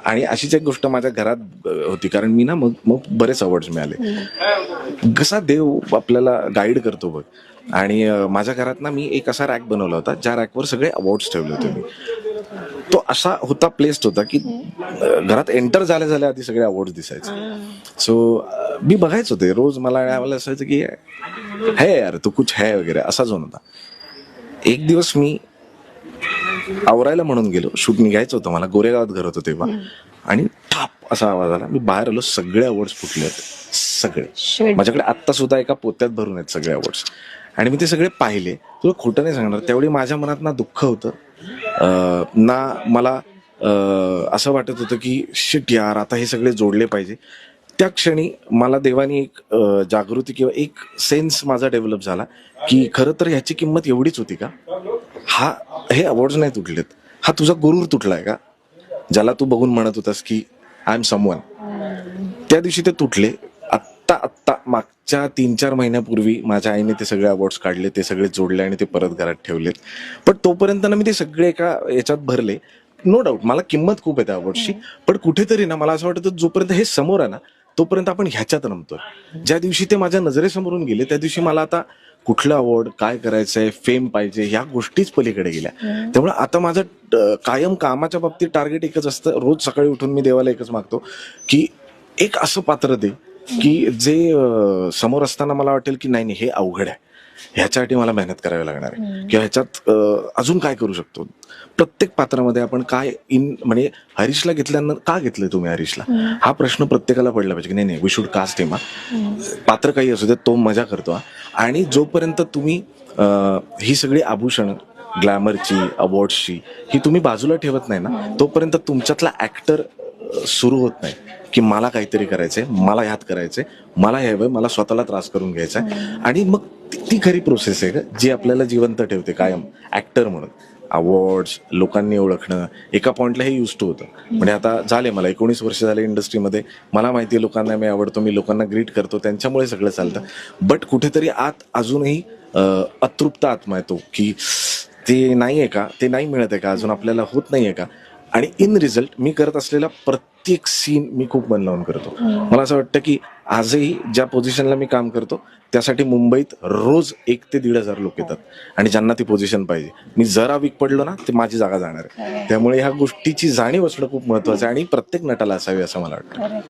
आणि अशीच एक गोष्ट माझ्या घरात होती, कारण मी ना मग मग बरेच अवॉर्ड्स मिळाले. कसा देव आपल्याला गाईड करतो बघ. आणि माझ्या घरात ना मी एक असा रॅक बनवला होता ज्या रॅकवर सगळे अवॉर्ड्स ठेवले होते मी. तो असा होता, प्लेस्ड होता की घरात एंटर झाल्या आधी सगळे अवॉर्ड्स दिसायचे. सो मी बघायचो ते रोज. मला असायचं की है यार तू कुछ है वगैरे असा झोन होता. एक दिवस मी आवरायला म्हणून गेलो, शूट निघायचं होतं मला, गोरेगावात घर होतं तेव्हा, आणि ठाप असा आवाज आला. मी बाहेर आलो, सगळे अवॉर्ड्स फुटले होते, सगळे. माझ्याकडे आत्ता सुद्धा एका पोत्यात भरून आहेत सगळे अवॉर्ड्स. आणि मी ते सगळे पाहिले. तुला खोटं नाही सांगणार, त्यावेळी माझ्या मनात ना दुःख होतं, ना मला असं वाटत होतं की शिट यार आता हे सगळे जोडले पाहिजे. त्या क्षणी मला देवानी एक जागृती किंवा एक सेन्स माझा डेव्हलप झाला की खरं तर ह्याची किंमत एवढीच होती का. हे अवॉर्ड्स नाही तुटलेत, हा तुझा गुरूर तुटलाय का, ज्याला तू बघून म्हणत होतास की आय एम समवन. त्या दिवशी ते तुटले. आत्ता मागच्या 3-4 महिन्यापूर्वी माझ्या आईने ते सगळे अवॉर्ड्स काढले, ते सगळे जोडले आणि ते परत घरात ठेवलेत. पण तोपर्यंत ना मी ते सगळे एका याच्यात भरले. नो डाऊट मला किंमत खूप आहे त्या अवॉर्ड्सची, पण कुठेतरी ना मला असं वाटतं जोपर्यंत हे समोर आहे ना तोपर्यंत आपण ह्याच्यात रमतोय. ज्या दिवशी ते माझ्या नजरेसमोरून गेले त्या दिवशी मला आता कुठलं अवॉर्ड, काय करायचंय, फेम पाहिजे, ह्या गोष्टीच पलीकडे गेल्या. त्यामुळे आता माझं कायम कामाच्या बाबतीत टार्गेट एकच असतं. रोज सकाळी उठून मी देवाला एकच मागतो की एक असं पात्र दे की जे समोर असताना मला वाटेल की नाही हे अवघड आहे, ह्याच्यासाठी मला मेहनत करावी लागणार आहे, किंवा ह्याच्यात अजून काय करू शकतो. प्रत्येक पात्रामध्ये आपण काय म्हणजे हरीशला घेतल्यानंतर का घेतलंय तुम्ही हरीशला, हा प्रश्न प्रत्येकाला पडला पाहिजे की नाही वी शुड कास्ट हिम. पात्र काही असू दे, तो मजा करतो. आणि जोपर्यंत तुम्ही ही सगळी आभूषणं ग्लॅमरची, अवॉर्ड्सची ही तुम्ही बाजूला ठेवत नाही ना, तोपर्यंत तुमच्यातला ऍक्टर सुरू होत नाही की मला काहीतरी करायचंय, मला ह्यात करायचंय, मला हे हवंय, मला स्वतःला त्रास करून घ्यायचा. आणि मग ती खरी प्रोसेस आहे जी आपल्याला जिवंत ठेवते कायम ऍक्टर म्हणून. अवॉर्ड्स, लोकांनी ओळखणं, एका पॉइंटला हे युज टू होतं. म्हणजे आता झाले मला 19 वर्ष झाले इंडस्ट्रीमध्ये, मला माहिती आहे लोकांना मी आवडतो, मी लोकांना ग्रीट करतो, त्यांच्यामुळे सगळं चालतं. बट कुठेतरी आत अजूनही अतृप्त आत्मा येतो की ते नाही आहे का, ते नाही मिळत आहे का, अजून आपल्याला होत नाहीये का. आणि इन रिझल्ट मी करत असलेला प्रत्येक सीन मी खूप मन लावून करतो. मला असं वाटतं की आजही ज्या पोझिशनला मी काम करतो त्यासाठी मुंबईत रोज 1 ते 1,500 लोक येतात, आणि ज्यांना ती पोझिशन पाहिजे. मी जरा वीक पडलो ना ते माझी जागा जाणार आहे. त्यामुळे ह्या गोष्टीची जाणीव असणं खूप महत्वाचं आहे आणि प्रत्येक नटाला असावी असं मला वाटतं.